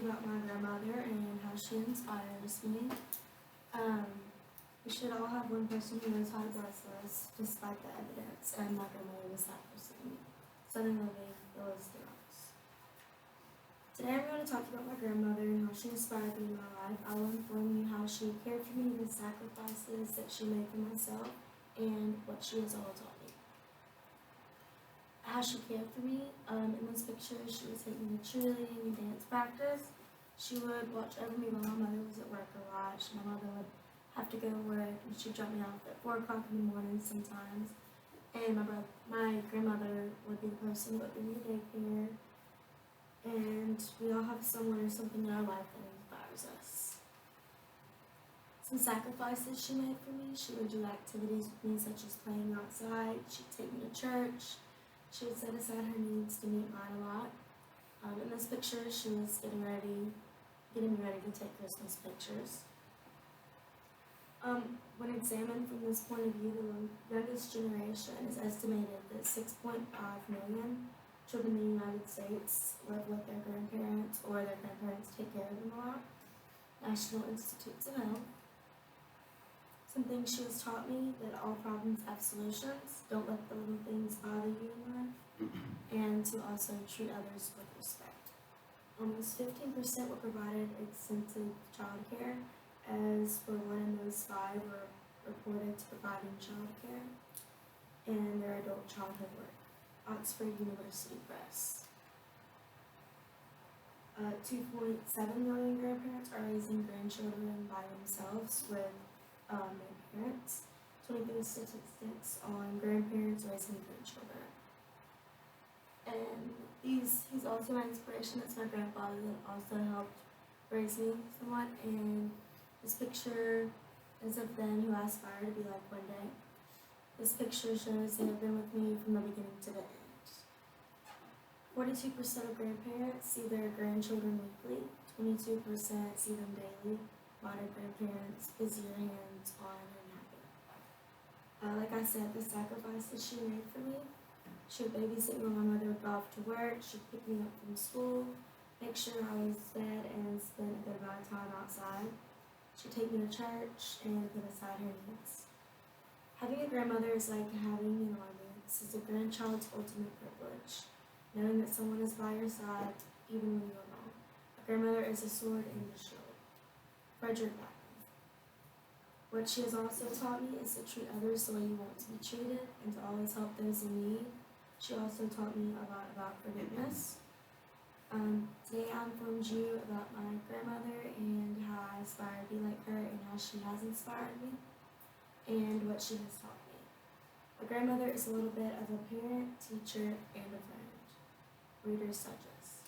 you about my grandmother and how she inspires me. We should all have one person who knows how to bless us, despite the evidence, and my grandmother was that person. Southern Living, Phyllis DeRoss. Today I'm going to talk about my grandmother and how she inspired me in my life. I will inform you how she cared for me, the sacrifices that she made for myself, and what she has all taught me. How she cared for me, in this picture she would take me to cheerleading and dance practice. She would watch over me while my mother was at work a lot. My mother would have to go to work and she'd drop me off at 4 o'clock in the morning sometimes. And my grandmother would be the person who would bring me to daycare. And we all have someone or something in our life that inspires us. Some sacrifices she made for me: she would do activities with me such as playing outside, she'd take me to church, she would set aside her needs to meet mine a lot. In this picture she was getting me ready to take Christmas pictures. When examined from this point of view, the youngest generation is estimated that 6.5 million children in the United States live with their grandparents or their grandparents take care of them a lot. National Institutes of Health. Some things she has taught me: that all problems have solutions, don't let the little things bother you in life, and to also treat others with respect. Almost 15% were provided extensive child care, as for 1 in those 5 were reported to providing child care in their adult childhood work. Oxford University Press. 2.7 million grandparents are raising grandchildren by themselves with their parents. 23 statistics on grandparents raising grandchildren. And he's also my inspiration. That's my grandfather that also helped raise me somewhat. And this picture is of them who I aspire to be like one day. This picture shows they have been with me from the beginning to the end. 42% of grandparents see their grandchildren weekly, 22% see them daily. Modern grandparents, busier hands on and happy. Like I said, the sacrifices she made for me: she would babysit me while my mother would go off to work, she'd pick me up from school, make sure I was fed, and spend a good amount of time outside. She'd take me to church and put aside her needs. Having a grandmother is like having an army. This is a grandchild's ultimate privilege, knowing that someone is by your side even when you are wrong. A grandmother is a sword and a shield. Frederick Lappin. What she has also taught me is to treat others the way you want to be treated and to always help those in need. She also taught me a lot about forgiveness. Today I informed you about my grandmother and how I aspire to be like her and how she has inspired me and what she has taught me. A grandmother is a little bit of a parent, teacher, and a friend. Reader's Digest.